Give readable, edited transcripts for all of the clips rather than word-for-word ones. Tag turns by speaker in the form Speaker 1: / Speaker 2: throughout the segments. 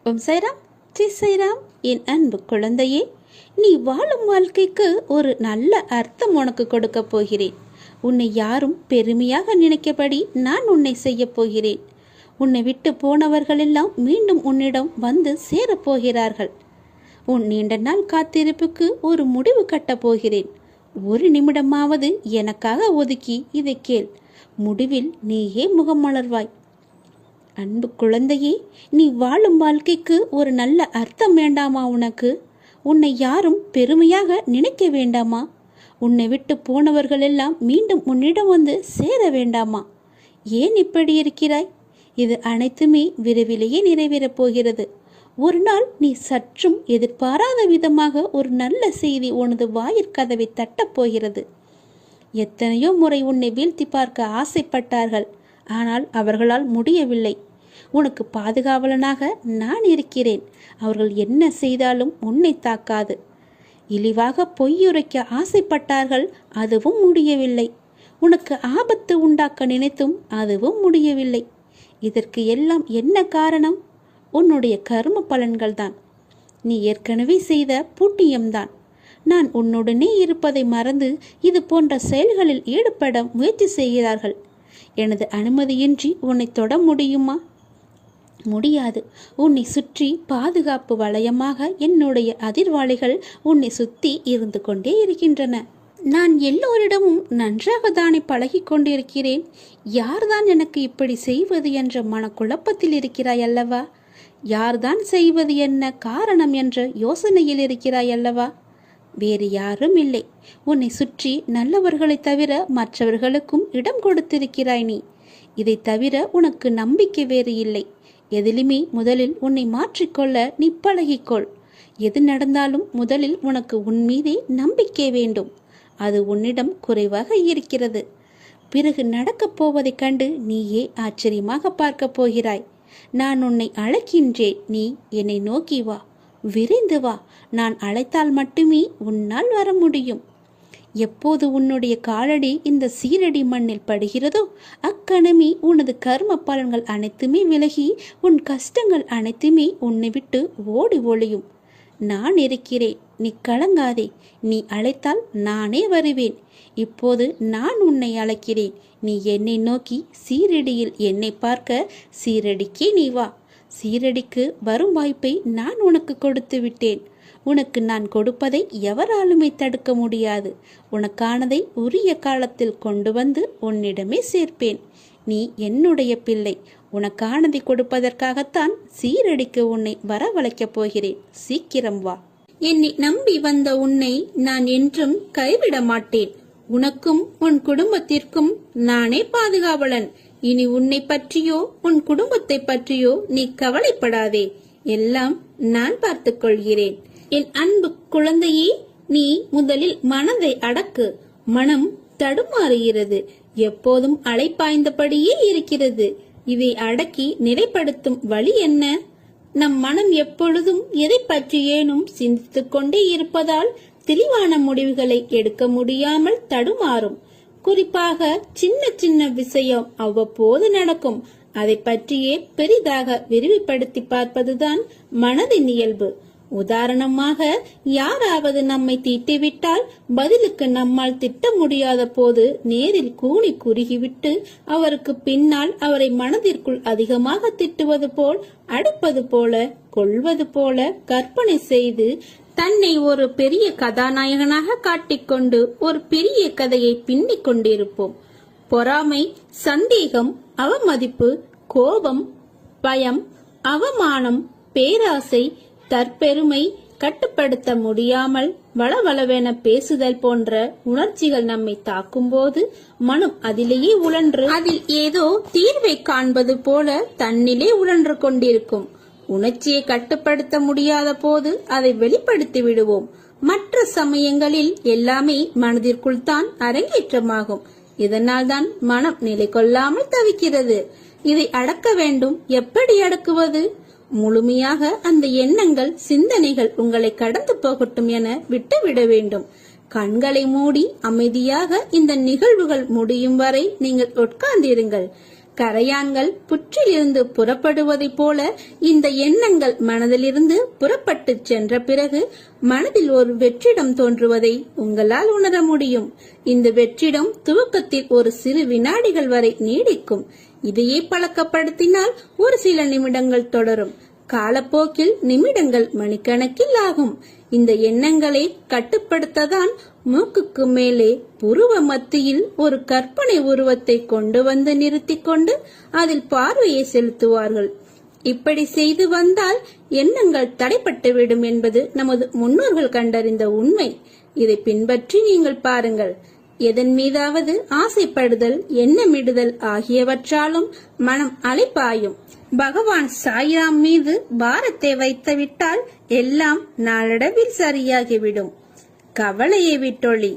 Speaker 1: ஓம் சைராம், ஜெய் சைராம். என் அன்பு குழந்தையே, நீ வாழும் வாழ்க்கைக்கு ஒரு நல்ல அர்த்தம் உனக்கு கொடுக்க போகிறேன். உன்னை யாரும் பெருமையாக நினைக்கபடி நான் உன்னை செய்ய போகிறேன். உன்னை விட்டு போனவர்களெல்லாம் மீண்டும் உன்னிடம் வந்து சேரப்போகிறார்கள். உன் நீண்ட நாள் காத்திருப்புக்கு ஒரு முடிவு கட்டப் போகிறேன். ஒரு நிமிடமாவது எனக்காக ஒதுக்கி இதை கேள். முடிவில் நீயே முகம் மலர்வாய். அன்பு குழந்தையே, நீ வாழும் வாழ்க்கைக்கு ஒரு நல்ல அர்த்தம் வேண்டாமா? உனக்கு உன்னை யாரும் பெருமையாக நினைக்க வேண்டாமா? உன்னை விட்டு போனவர்களெல்லாம் மீண்டும் உன்னிடம் வந்து சேர வேண்டாமா? ஏன் இப்படி இருக்கிறாய்? இது அனைத்துமே விரைவிலேயே நிறைவேறப் போகிறது. ஒரு நாள் நீ சற்றும் எதிர்பாராத விதமாக ஒரு நல்ல செய்தி உனது வாயிற்கதவை தட்டப் போகிறது. எத்தனையோ முறை உன்னை வீழ்த்தி பார்க்க ஆசைப்பட்டார்கள். ஆனால் அவர்களால் முடியவில்லை. உனக்கு பாதுகாவலனாக நான் இருக்கிறேன். அவர்கள் என்ன செய்தாலும் உன்னை தாக்காது. இழிவாக பொய்யுரைக்க ஆசைப்பட்டார்கள். அதுவும் முடியவில்லை. உனக்கு ஆபத்து உண்டாக்க நினைத்தும் அதுவும் முடியவில்லை. இதற்கு எல்லாம் என்ன காரணம்? உன்னுடைய கர்ம பலன்கள்தான். நீ ஏற்கனவே செய்த புண்ணியம்தான். நான் உன்னுடனே இருப்பதை மறந்து இது போன்ற செயல்களில் ஈடுபட முயற்சி செய்கிறார்கள். எனது அனுமதியின்றி உன்னை தொட முடியுமா? முடியாது. உன்னை சுற்றி பாதுகாப்பு வளையமாக என்னுடைய அதிர்வாளிகள் உன்னை சுற்றி இருந்து கொண்டே இருக்கின்றன. நான் எல்லோரிடமும் நன்றாக தானே பழகி கொண்டிருக்கிறேன். யார்தான் எனக்கு இப்படி செய்வது என்ற மனக்குழப்பத்தில் இருக்கிறாய் அல்லவா? யார்தான் செய்வது என்ன காரணம் என்ற யோசனையில் இருக்கிறாய் அல்லவா? வேறு யாரும் இல்லை. உன்னை சுற்றி நல்லவர்களை தவிர மற்றவர்களுக்கும் இடம் கொடுத்திருக்கிறாய் நீ. இதை தவிர உனக்கு நம்பிக்கை வேறு இல்லை. எதிலுமே முதலில் உன்னை மாற்றிக்கொள்ள நீ பழகிக்கொள். எது நடந்தாலும் முதலில் உனக்கு உன் மீதே நம்பிக்கை வேண்டும். அது உன்னிடம் குறைவாக இருக்கிறது. பிறகு நடக்கப் போவதைக் கண்டு நீயே ஆச்சரியமாக பார்க்கப் போகிறாய். நான் உன்னை அழைக்கின்றேன். நீ என்னை நோக்கி வா, விரைந்து வா. நான் அழைத்தால் மட்டுமே உன்னால் வர முடியும். எப்போது உன்னுடைய காலடி இந்த சீரடி மண்ணில் படுகிறதோ அக்கணமே உனது கர்ம பலன்கள் அனைத்துமே விலகி உன் கஷ்டங்கள் அனைத்துமே உன்னை விட்டு ஓடி ஒளியும். நான் இருக்கிறேன், நீ கலங்காதே. நீ அழைத்தால் நானே வருவேன். இப்போது நான் உன்னை அழைக்கிறேன். நீ என்னை நோக்கி சீரடியில் என்னை பார்க்க சீரடிக்கே நீ வா. சீரடிக்கு வரும் வாய்ப்பை நான் உனக்கு கொடுத்து விட்டேன். உனக்கு நான் கொடுப்பதை எவராலுமே தடுக்க முடியாது. உனக்கானதை உரிய காலத்தில் கொண்டு வந்து உன்னிடமே சேர்ப்பேன். நீ என்னுடைய பிள்ளை. உனக்கானதை கொடுப்பதற்காகத்தான் சீரடிக்கு உன்னை வரவழைக்கப் போகிறேன். சீக்கிரம் வா. என்னை நம்பி வந்த உன்னை நான் என்றும் கைவிட மாட்டேன். உனக்கும் உன் குடும்பத்திற்கும் நானே பாதுகாவலன். இனி உன்னை பற்றியோ உன் குடும்பத்தை பற்றியோ நீ கவலைப்படாதே. எல்லாம் நான் பார்த்துக் கொள்கிறேன். என் அன்பு குழந்தையே, நீ முதலில் மனதை அடக்கு. மனம் தடுமாறுகிறது. எப்போதும் அலைப்பாய்ந்தபடியே இருக்கிறது. இதை அடக்கி நிலைப்படுத்தும் வழி என்ன? நம் மனம் எப்பொழுதும் எதை பற்றியேனும் சிந்தித்துக் கொண்டே இருப்பதால் தெளிவான முடிவுகளை எடுக்க முடியாமல் தடுமாறும். குறிப்பாக சின்ன சின்ன விஷயம் அவ்வப்போது நடக்கும். அதை பற்றியே பெரிதாக விரிவுபடுத்தி பார்ப்பதுதான் மனதின் இயல்பு. உதாரணமாக, யாராவது நம்மை திட்டிவிட்டால் பதிலுக்கு நம்மால் திட்ட முடியாத போது நேரில் கூனி குறுகிவிட்டு அவருக்கு பின்னால் அவரை மனதிற்குள் அதிகமாக திட்டுவது போல், அடிப்பது போல, கொள்வது போல கற்பனை செய்து தன்னை ஒரு பெரிய கதாநாயகனாக காட்டிக்கொண்டு ஒரு பெரிய கதையை பின்னிக் கொண்டிருப்போம். பொறாமை, சந்தேகம், அவமதிப்பு, கோபம், பயம், அவமானம், பேராசை, தற்பெருமை, கட்டுப்படுத்த முடியாமல் வளவளவென பேசுதல் போன்ற உணர்ச்சிகள் நம்மை தாக்கும் போது மனம் அதிலேயே உழன்று அதில் ஏதோ தீர்வை காண்பது போல தன்னிலே உழன்று கொண்டிருக்கும். உணர்ச்சியை கட்டுப்படுத்த முடியாத போது அதை வெளிப்படுத்தி விடுவோம். மற்ற சமயங்களில் எல்லாமே மனதிற்குள் தான் அரங்கேற்றமாகும். இதனால் தான் மனம் நிலை கொள்ளாமல் தவிக்கிறது. இதை அடக்க வேண்டும். எப்படி அடக்குவது? முழுமையாக அந்த எண்ணங்கள், சிந்தனைகள் உங்களை கடந்து போகட்டும் என விட்டுவிட வேண்டும். கண்களை மூடி அமைதியாக இந்த நிகழ்வுகள் முடியும் வரை நீங்கள் உட்கார்ந்திருங்கள். கரையான்கள் புற்றிலிருந்து புறப்படுவதைப் போல இந்த எண்ணங்கள் மனதிலிருந்து புறப்பட்டு சென்ற பிறகு மனதில் ஒரு வெற்றிடம் தோன்றுவதை உங்களால் உணர முடியும். இந்த வெற்றிடம் துவக்கத்தில் ஒரு சிறு வினாடிகள் வரை நீடிக்கும். இதையே பழக்கப்படுத்தினால் ஒரு சில நிமிடங்கள் தொடரும். காலப்போக்கில் நிமிடங்கள் மணிக்கணக்கில் ஆகும். இந்த எண்ணங்களை கட்டுப்படுத்ததான் மூக்குக்கு மேலே புருவ மத்தியில் ஒரு கற்பனை உருவத்தை கொண்டு வந்து நிறுத்தி கொண்டு அதில் பார்வையை செலுத்துவார்கள். இப்படி செய்து வந்தால் எண்ணங்கள் தடைப்பட்டுவிடும் என்பது நமது முன்னோர்கள் கண்டறிந்த உண்மை. இதை பின்பற்றி நீங்கள் பாருங்கள். எதன் மீதாவது ஆசைப்படுதல், எண்ணமிடுதல் ஆகியவற்றாலும் மனம் அலைப்பாயும். பகவான் சாய்ராம் மீது பாரத்தை வைத்துவிட்டால் எல்லாம் நாளடைவில் சரியாகிவிடும். கவலையை விட்டொழி,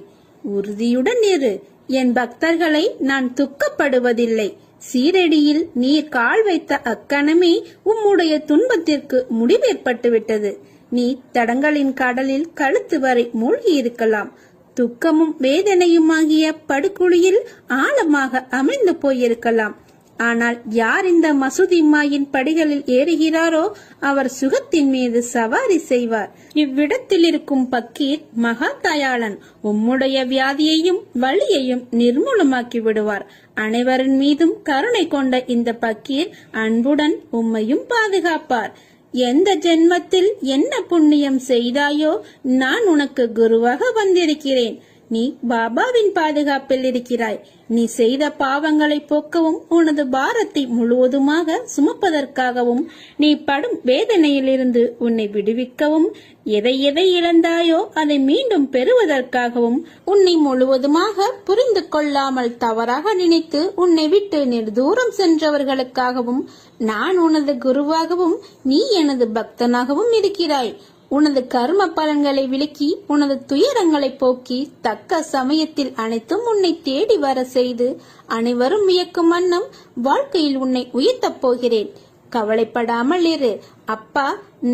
Speaker 1: உறுதியுடன் இரு. என் பக்தர்களை நான் துக்கப்படுவதில்லை. சீரடியில் நீர் கால் வைத்த அக்கணமே உம்முடைய துன்பத்திற்கு முடிவேற்பட்டுவிட்டது. நீ தடங்களின் கடலில் கழுத்து வரை மூழ்கி இருக்கலாம். துக்கமும் வேதனையுமாகிய படுகுழியில் ஆழமாக அமிழ்ந்து போயிருக்கலாம். ஆனால் யார் இந்த மசூதிம்மாயின் படிகளில் ஏறுகிறாரோ அவர் சுகத்தின் மீது சவாரி செய்வார். இவ்விடத்தில் இருக்கும் பக்கீர் மகா தயாளன் உம்முடைய வியாதியையும் வலியையும் நிர்மூலமாக்கி விடுவார். அனைவரின் மீதும் கருணை கொண்ட இந்த பக்கீர் அன்புடன் உம்மையும் பாதுகாப்பார். எந்த ஜென்மத்தில் என்ன புண்ணியம் செய்தாயோ நான் உனக்கு குருவாக வந்திருக்கிறேன். நீ பாபாவின் பாதுகாப்பில் இருக்கிறாய். நீ செய்த பாவங்களை போக்கவும் உனது பாரத்தை முழுவதுமாக சுமப்பதற்காகவும் நீ படும் வேதனையிலிருந்து உன்னை விடுவிக்கவும் எதை எதை இழந்தாயோ அதை மீண்டும் பெறுவதற்காகவும் உன்னை முழுவதுமாக புரிந்து கொள்ளாமல் தவறாக நினைத்து உன்னை விட்டு நெடுதூரம் சென்றவர்களுக்காகவும் நான் உனது குருவாகவும் நீ எனது பக்தனாகவும் இருக்கிறாய். உனது கர்ம பலன்களை விலக்கி உனது துயரங்களை போக்கி தக்க சமயத்தில் அனைத்தும் உன்னை தேடி வர செய்து அனைவரும் வியக்கும் வண்ணம் வாழ்க்கையில் உன்னை உயர்த்தப் போகிறேன். கவலைப்படாமல் இரு. அப்பா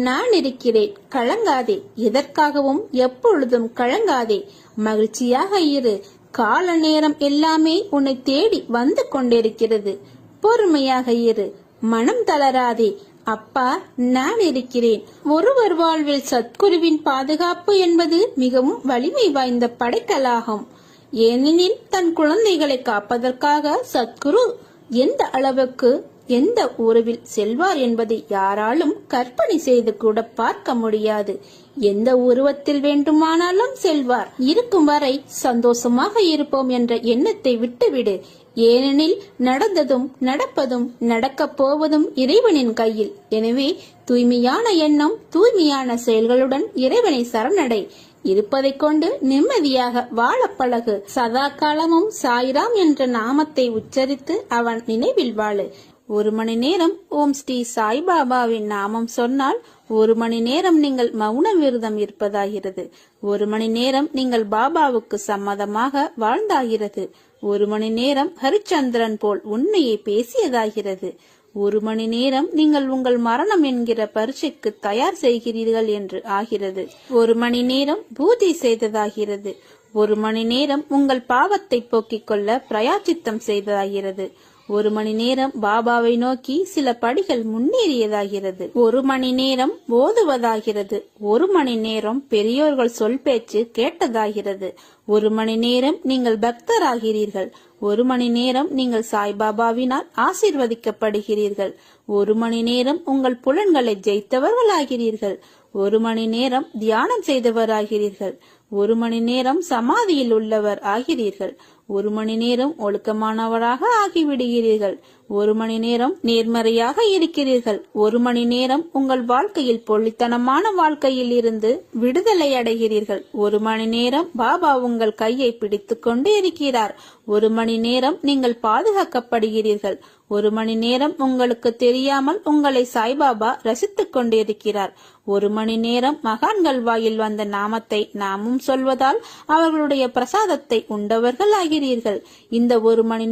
Speaker 1: நான் இருக்கிறேன். கலங்காதே. எதற்காகவும் எப்பொழுதும் கலங்காதே. மகிழ்ச்சியாக இரு. கால நேரம் எல்லாமே உன்னை தேடி வந்து கொண்டிருக்கிறது. பொறுமையாக இரு. மனம் தளராதே. அப்பா நான் இருக்கிறேன். ஒருவர் வாழ்வில் சத்குருவின் பாதுகாப்பு என்பது மிகவும் வலிமை வாய்ந்த படைக்கலாகும். ஏனெனில் தன் குழந்தைகளை காப்பதற்காக சத்குரு எந்த அளவுக்கு எந்த உறவில் செல்வார் என்பதை யாராலும் கற்பனை செய்து கூட பார்க்க முடியாது. எந்த உருவத்தில் வேண்டுமானாலும் செல்வார். இருக்கும் வரை சந்தோஷமாக இருப்போம் என்ற எண்ணத்தை விட்டுவிடு. ஏனெனில் நடந்ததும் நடப்பதும் நடக்கப் போவதும் இறைவனின் கையில். எனவே தூய்மையான எண்ணம், தூய்மையான செயல்களுடன் இறைவனை சரணடை. இருப்பதை கொண்டு நிம்மதியாக வாழ பழகு. சதா காலமும் சாய்ராம் என்ற நாமத்தை உச்சரித்து அவன் நினைவில் வாழு. 1 மணி நேரம் ஓம் ஸ்ரீ சாய்பாபாவின் நாமம் சொன்னால் 1 மணி நேரம் நீங்கள் மௌன விரதம் இருப்பதாகிறது. 1 மணி நேரம் நீங்கள் பாபாவுக்கு சம்மதமாக வாழ்ந்தாகிறது. 1 மணி நேரம் ஹரிச்சந்திரன் போல் உண்மையை பேசியதாகிறது. 1 மணி நேரம் நீங்கள் உங்கள் மரணம் என்கிற பரீட்சைக்கு தயார் செய்கிறீர்கள் என்று ஆகிறது. 1 மணி நேரம் பூஜை செய்ததாகிறது. 1 மணி நேரம் உங்கள் பாவத்தை போக்கிக் கொள்ள பிரயாச்சித்தம் செய்ததாகிறது. 1 மணி நேரம் பாபாவை நோக்கி சில படிகள் முன்னேறியதாகிறது. 1 மணி நேரம் ஓதுவதாகிறது. 1 மணி நேரம் பெரியோர்கள் சொல் பேச்சு கேட்டதாகிறது. 1 மணி நேரம் நீங்கள் பக்தராகிறீர்கள். 1 மணி நேரம் நீங்கள் சாய்பாபாவினால் ஆசீர்வதிக்கப்படுகிறீர்கள். 1 மணி நேரம் உங்கள் புலன்களை ஜெயித்தவர்களாகிறீர்கள். 1 மணி நேரம் தியானம் செய்தவராகிறீர்கள். 1 மணி நேரம் சமாதியில் உள்ளவர் ஆகிறீர்கள். 1 மணி நேரம் ஒழுக்கமானவராக ஆகிவிடுகிறீர்கள். 1 மணி நேரம் நேர்மறையாக இருக்கிறீர்கள். 1 மணி நேரம் உங்கள் வாழ்க்கையில் பொள்ளித்தனமான வாழ்க்கையில் இருந்து விடுதலை அடைகிறீர்கள். 1 மணி நேரம் பாபா உங்கள் கையை பிடித்துக் கொண்டு இருக்கிறார். 1 மணி நேரம் நீங்கள் பாதுகாக்கப்படுகிறீர்கள். 1 மணி நேரம் உங்களுக்கு தெரியாமல் உங்களை சாய்பாபா ரசித்துக் கொண்டிருக்கிறார். 1 மணி நேரம் மகான்கள் வாயில் வந்த நாமத்தை நாமும் சொல்வதால் அவர்களுடைய பிரசாதத்தை உண்டவர்கள் ஆகிறீர்கள். இந்த 1 மணி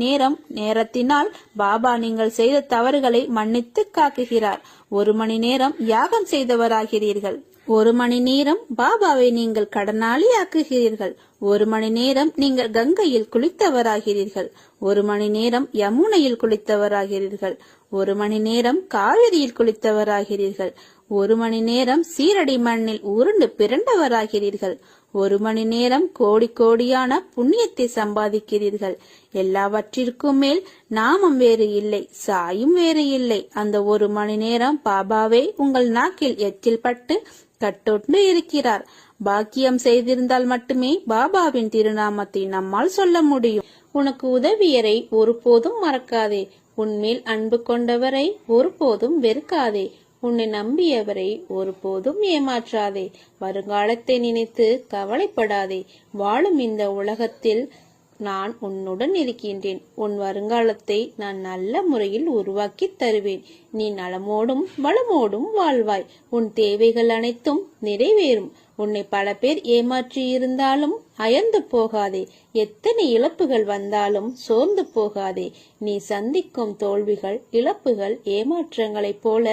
Speaker 1: நேரத்தினால் பாபா நீங்கள் செய்த தவறுகளை மன்னித்து காக்குகிறார். 1 மணி நேரம் யாகம் செய்தவராகிறீர்கள். 1 மணி நேரம் பாபாவை நீங்கள் கடனாளி ஆக்குகிறீர்கள். 1 மணி நேரம் நீங்கள் கங்கையில் குளித்தவராகிறீர்கள். 1 மணி நேரம் யமுனையில் குளித்தவராகிறீர்கள். 1 மணி நேரம் காவிரியில் குளித்தவராகிறீர்கள். 1 மணி நேரம் சீரடி மண்ணில் உருண்டு பிறண்டவராகிறீர்கள். 1 மணி நேரம் கோடி கோடியான புண்ணியத்தை சம்பாதிக்கிறீர்கள். எல்லாவற்றிற்கும் மேல் நாமம் வேறு இல்லை, சாயும் வேறு இல்லை. அந்த 1 மணி நேரம் பாபாவே உங்கள் நாக்கில் எச்சில் பட்டு கட்டொண்டு இருக்கிறார். பாக்கியம் செய்திருந்தால் மட்டுமே பாபாவின் திருநாமத்தை நம்மால் சொல்ல முடியும். உனக்கு உதவியரை ஒருபோதும் மறக்காதே. உன்மேல் அன்பு கொண்டவரை ஒருபோதும் வெறுக்காதே. உன்னை நம்பியவரை ஒருபோதும் ஏமாற்றாதே. வருங்காலத்தை நினைத்து கவலைப்படாதே. வாழும் இந்த உலகத்தில் நான் உன்னுடன் இருக்கின்றேன். உன் வருங்காலத்தை நான் நல்ல முறையில் உருவாக்கி தருவேன். நீ நலமோடும் வளமோடும் வாழ்வாய். உன் தேவைகள் அனைத்தும் நிறைவேறும். உன்னை பல பேர் ஏமாற்றி இருந்தாலும் அயர்ந்து போகாதே. எத்தனை இழப்புகள் வந்தாலும் சோர்ந்து போகாதே. நீ சந்திக்கும் தோல்விகள், இழப்புகள், ஏமாற்றங்களைப் போல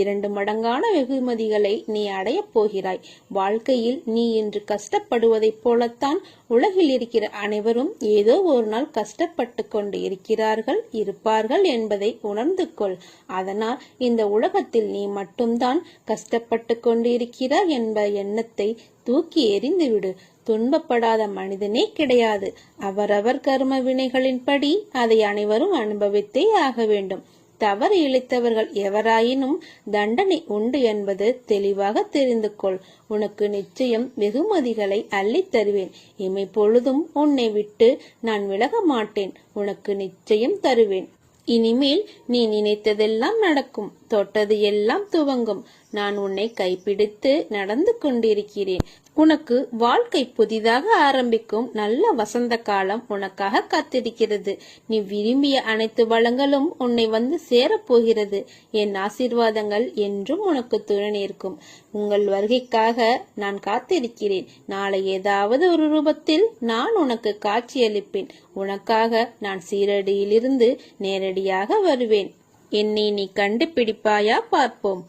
Speaker 1: 2 மடங்கான வெகுமதிகளை நீ அடையப் போகிறாய். வாழ்க்கையில் நீ இன்று கஷ்டப்படுவதைப் போலத்தான் உலகில் இருக்கிற அனைவரும் ஏதோ ஒரு நாள் கஷ்டப்பட்டு கொண்டு இருக்கிறார்கள், இருப்பார்கள் என்பதை உணர்ந்து கொள். அதனால் இந்த உலகத்தில் நீ மட்டும்தான் கஷ்டப்பட்டு கொண்டு இருக்கிறாய் என்ற எண்ணத்தை தூக்கி எறிந்துவிடு. துன்பப்படாத மனிதனே கிடையாது. அவரவர் கர்ம வினைகளின்படி அதை அனைவரும் அனுபவித்தே ஆக வேண்டும். தவறு இழைத்தவர்கள் எவராயினும் தண்டனை உண்டு என்பது தெளிவாக தெரிந்து கொள். உனக்கு நிச்சயம் வெகுமதிகளை அள்ளித் தருவேன். இமை பொழுதும் உன்னை விட்டு நான் விலக மாட்டேன். உனக்கு நிச்சயம் தருவேன். இனிமேல் நீ நினைத்ததெல்லாம் நடக்கும், தொட்டது எல்லாம் துவங்கும். நான் உன்னை கைப்பிடித்து நடந்து கொண்டிருக்கிறேன். உனக்கு வாழ்க்கை புதிதாக ஆரம்பிக்கும் நல்ல வசந்த காலம் உனக்காக காத்திருக்கிறது. நீ விரும்பிய அனைத்து வளங்களும் உன்னை வந்து சேரப்போகிறது. என் ஆசீர்வாதங்கள் என்றும் உனக்கு துணை நிற்கும். உங்கள் வருகைக்காக நான் காத்திருக்கிறேன். நாளை ஏதாவது ஒரு ரூபத்தில் நான் உனக்கு காட்சியளிப்பேன். உனக்காக நான் சீரடியிலிருந்து நேரடியாக வருவேன். என்னை நீ கண்டுபிடிப்பாயா? பார்ப்போம்.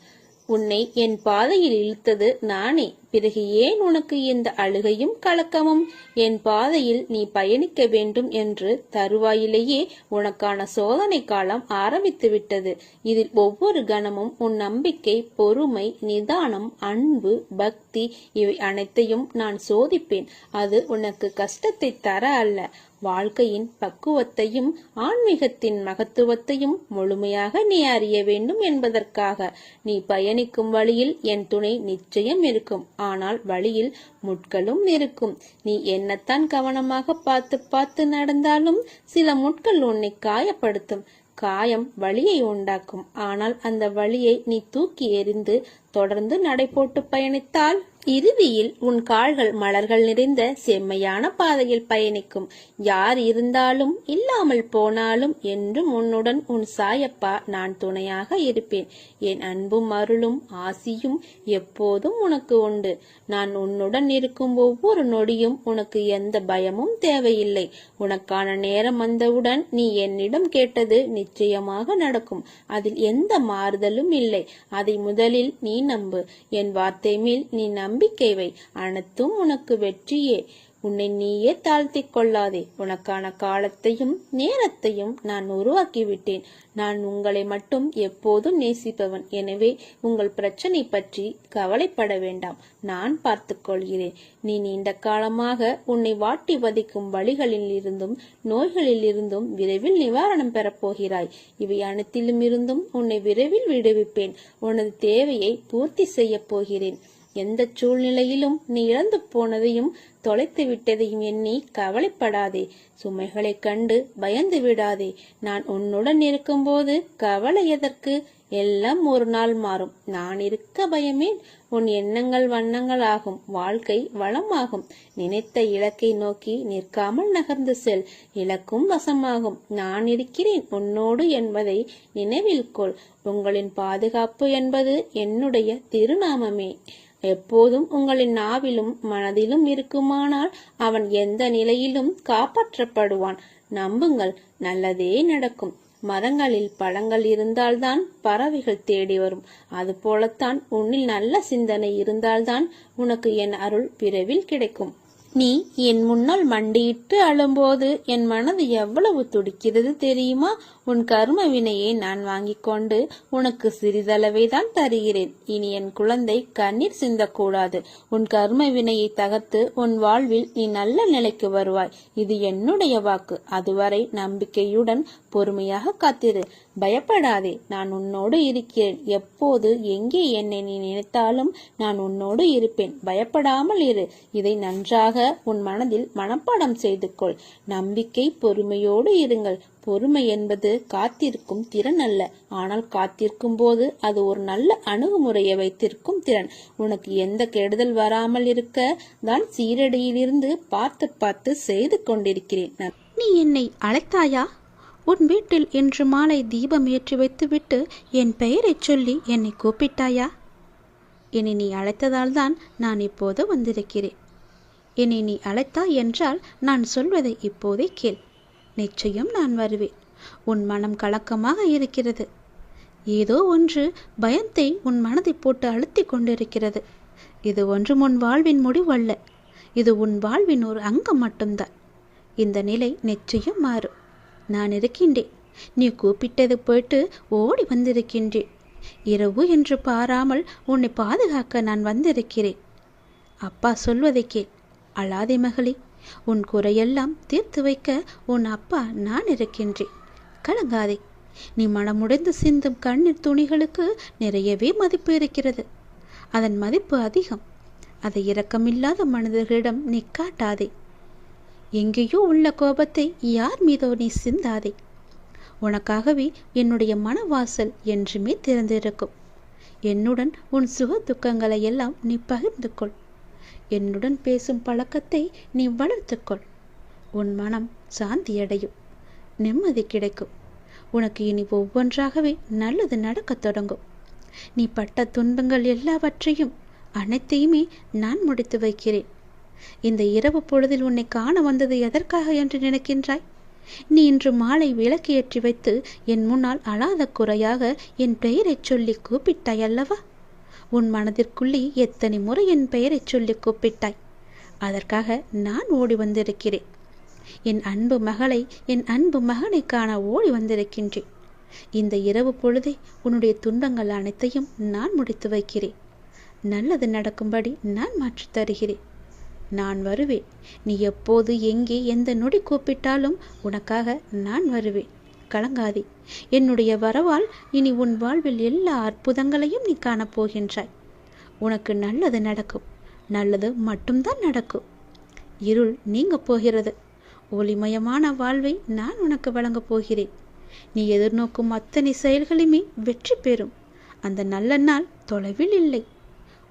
Speaker 1: உன்னை என் பாதையில் இழுத்தது நானே. பிறகு ஏன் உனக்கு இந்த அழுகையும் கலக்கமும்? என் பாதையில் நீ பயணிக்க வேண்டும் என்று தருவாயிலேயே உனக்கான சோதனை காலம் ஆரம்பித்து விட்டது. இதில் ஒவ்வொரு கணமும் உன் நம்பிக்கை, பொறுமை, நிதானம், அன்பு, பக்தி இவை அனைத்தையும் நான் சோதிப்பேன். அது உனக்கு கஷ்டத்தை தர அல்ல, வாழ்க்கையின் பக்குவத்தையும் ஆன்மீகத்தின் மகத்துவத்தையும் முழுமையாக நீ அறிய வேண்டும் என்பதற்காக. நீ பயணிக்கும் வழியில் என் துணை நிச்சயம் இருக்கும். ஆனால் வழியில் முட்களும் இருக்கும். நீ என்னத்தான் கவனமாக பார்த்து பார்த்து நடந்தாலும் சில முட்கள் உன்னை காயப்படுத்தும். காயம் வலியை உண்டாக்கும். ஆனால் அந்த வலியை நீ தூக்கி எறிந்து தொடர்ந்து நடைபோட்டு பயணித்தால் இறுதியில் உன் கால்கள் மலர்கள் நிறைந்த செம்மையான பாதையில் பயணிக்கும். யார் இருந்தாலும் இல்லாமல் போனாலும் என்றும் உன்னுடன் உன் சாயப்பா நான் துணையாக இருப்பேன். என் அன்பும் அருளும் ஆசியும் எப்போதும் உனக்கு உண்டு. நான் உன்னுடன் இருக்கும் ஒவ்வொரு நொடியும் உனக்கு எந்த பயமும் தேவையில்லை. உனக்கான நேரம் வந்தவுடன் நீ என்னிடம் கேட்டது நிச்சயமாக நடக்கும். அதில் எந்த மாறுதலும் இல்லை. அதை முதலில் நீ நம்பு. என் வார்த்தை மேல் நீ நம்பிக்கை வை. அனைத்தும் உனக்கு வெற்றியே. உன்னை நீயே தாழ்த்தி கொள்ளாதே. உனக்கான காலத்தையும் நேரத்தையும் நான் உருவாக்கிவிட்டேன். நான் உங்களை மட்டும் எப்போதும் நேசிப்பவன். எனவே உங்கள் பிரச்சனை பற்றி கவலைப்பட வேண்டாம். நான் பார்த்து கொள்கிறேன். நீ நீண்ட காலமாக உன்னை வாட்டி வதைக்கும் வலிகளில் இருந்தும் நோய்களில் இருந்தும் விரைவில் நிவாரணம் பெறப்போகிறாய். இவை அனைத்திலும் இருந்தும் உன்னை விரைவில் விடுவிப்பேன். உனது தேவையை பூர்த்தி செய்ய போகிறேன். எந்த சூழ்நிலையிலும் நீ இழந்து போனதையும் தொலைத்து விட்டதையும் எண்ணி கவலைப்படாதே. சுமைகளை கண்டு பயந்து விடாதே. நான் உன்னுடன் இருக்கும்போது கவலை எதற்கு? எல்லாம் ஒரு நாள் மாறும். நான் இருக்க பயமேன்? உன் எண்ணங்கள் வண்ணங்கள் ஆகும். வாழ்க்கை வளமாகும். நினைத்த இலக்கை நோக்கி நிற்காமல் நகர்ந்து செல். இலக்கும் வசமாகும். நான் இருக்கிறேன் உன்னோடு என்பதை நினைவில் கொள். உங்களின் பாதுகாப்பு என்பது என்னுடைய திருநாமமே. எப்போதும் உங்களின் நாவிலும் மனதிலும் இருக்குமானால் அவன் எந்த நிலையிலும் காப்பாற்றப்படுவான். நம்புங்கள், நல்லதே நடக்கும். மரங்களில் பழங்கள் இருந்தால்தான் பறவைகள் தேடி வரும். அதுபோலத்தான் உன்னில் நல்ல சிந்தனை இருந்தால்தான் உனக்கு என் அருள் விரைவில் கிடைக்கும். நீ என் முன்னால் மண்டியிட்டு அழும்போது என் மனது எவ்வளவு துடிக்கிறது தெரியுமா? உன் கர்ம வினையை நான் வாங்கிக் கொண்டு உனக்கு சிறிதளவை தான் தருகிறேன். இனி என் குழந்தை கண்ணீர் சிந்தக்கூடாது. உன் கர்ம வினையை தகர்த்து உன் வாழ்வில் நீ நல்ல நிலைக்கு வருவாய். இது என்னுடைய வாக்கு. அதுவரை நம்பிக்கையுடன் பொறுமையாக காத்திரு. பயப்படாதே, நான் உன்னோடு இருக்கிறேன். எப்போது எங்கே என்னை நீ நினைத்தாலும் நான் உன்னோடு இருப்பேன். பயப்படாமல் இரு. இதை நன்றாக உன் மனதில் மனப்பாடம் செய்து கொள். நம்பிக்கை, பொறுமையோடு இருங்கள். பொறுமை என்பது காத்திருக்கும் திறன் அல்ல, ஆனால் காத்திருக்கும் போது அது ஒரு நல்ல அணுகுமுறையை வைத்திருக்கும் திறன். உனக்கு எந்த கெடுதல் வராமல் இருக்க தான் சீரடியிலிருந்து பார்த்து பார்த்து செய்து கொண்டிருக்கிறேன்.
Speaker 2: நீ என்னை அழைத்தாயா? உன் வீட்டில் இன்று மாலை தீபம் ஏற்றி வைத்துவிட்டு என் பெயரை சொல்லி என்னை கூப்பிட்டாயா? என்னை நீ அழைத்ததால் தான் நான் இப்போது வந்திருக்கிறேன். என்னை நீ அழைத்தாய் என்றால் நான் சொல்வதை இப்போதே கேள். நிச்சயம் நான் வருவேன். உன் மனம் கலக்கமாக இருக்கிறது. ஏதோ ஒன்று பயத்தை உன் மனதை போட்டு அழுத்தி கொண்டிருக்கிறது. இது ஒன்றும் உன் வாழ்வின் முடிவல்ல. இது உன் வாழ்வின் ஒரு அங்கம் மட்டும்தான். இந்த நிலை நிச்சயம் மாறும். நான் இருக்கின்றேன். நீ கூப்பிட்டது போயிட்டு ஓடி வந்திருக்கின்றேன். இரவு என்று பாராமல் உன்னை பாதுகாக்க நான் வந்திருக்கிறேன். அப்பா சொல்வதை கேள். அழாதே மகளே. உன் குறையெல்லாம் தீர்த்து வைக்க உன் அப்பா நான் இருக்கின்றேன். கலங்காதே. நீ மனமுடைந்து சிந்தும் கண்ணீர் துணிகளுக்கு நிறையவே மதிப்பு இருக்கிறது. அதன் மதிப்பு அதிகம். அதை இரக்கமில்லாத மனிதர்களிடம் நீ காட்டாதே. எங்கேயோ உள்ள கோபத்தை யார் மீதோ நீ சிந்தாதே. உனக்காகவே என்னுடைய மனவாசல் என்றுமே திறந்திருக்கும். என்னுடன் உன் சுக துக்கங்களை எல்லாம் நீ பகிர்ந்து கொள். என்னுடன் பேசும் பழக்கத்தை நீ வளர்த்துக்கொள். உன் மனம் சாந்தியடையும். நிம்மதி கிடைக்கும். உனக்கு இனி ஒவ்வொன்றாகவே நல்லது நடக்கத் தொடங்கும். நீ பட்ட துன்பங்கள் எல்லாவற்றையும் அனைத்தையுமே நான் முடித்து வைக்கிறேன். இந்த இரவு பொழுதில் உன்னை காண வந்தது எதற்காக என்று நினைக்கின்றாய்? நீ இன்று மாலை விளக்கு ஏற்றி வைத்து என் முன்னால் அழாத குறையாக என் பெயரை சொல்லி கூப்பிட்டாய் அல்லவா? உன் மனதிற்குள்ளே எத்தனை முறை என் பெயரை சொல்லி கூப்பிட்டாய். அதற்காக நான் ஓடி வந்திருக்கிறேன். என் அன்பு மகளை, என் அன்பு மகனை காண ஓடி வந்திருக்கின்றேன். இந்த இரவு பொழுதை உன்னுடைய துன்பங்கள் அனைத்தையும் நான் முடித்து வைக்கிறேன். நல்லது நடக்கும்படி நான் மாற்றித் தருகிறேன். நான் வருவேன். நீ எப்போது, எங்கே, எந்த நொடி கூப்பிட்டாலும் உனக்காக நான் வருவேன். கலங்காதே. என்னுடைய வரவால் இனி உன் வாழ்வில் எல்லா அற்புதங்களையும் நீ காணப்போகின்றாய். உனக்கு நல்லது நடக்கும். நல்லது மட்டும்தான் நடக்கும். இருள் நீங்க போகிறது. ஒளிமயமான வாழ்வை நான் உனக்கு வழங்கப் போகிறேன். நீ எதிர்நோக்கும் அத்தனை செயல்களுமே வெற்றி பெறும். அந்த நல்ல நாள் தொலைவில் இல்லை.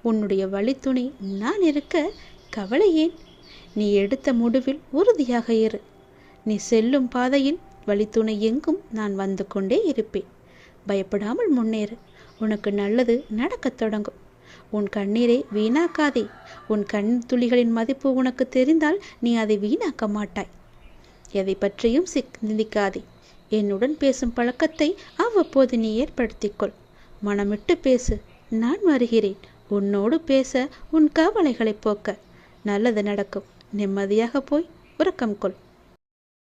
Speaker 2: உன்னுடைய வழித்துணை நான் இருக்க கவலை ஏன்? நீ எடுத்த முடிவில் உறுதியாக இரு. நீ செல்லும் பாதையில் வழித்துணை எங்கும் நான் வந்து கொண்டே இருப்பேன். பயப்படாமல் முன்னேறு. உனக்கு நல்லது நடக்கத் தொடங்கும். உன் கண்ணீரை வீணாக்காதே. உன் கண்ணீர் துளிகளின் மதிப்பு உனக்கு தெரிந்தால் நீ அதை வீணாக்க மாட்டாய். எதை பற்றியும் சிந்திக்காதே. என்னுடன் பேசும் பழக்கத்தை அவ்வப்போது நீ ஏற்படுத்திக்கொள். மனமிட்டு பேசு. நான் வருகிறேன். உன்னோடு பேச, உன் கவலைகளை போக்க. நல்லது நடக்கும். நிம்மதியாக போய் உறக்கம் கொள்.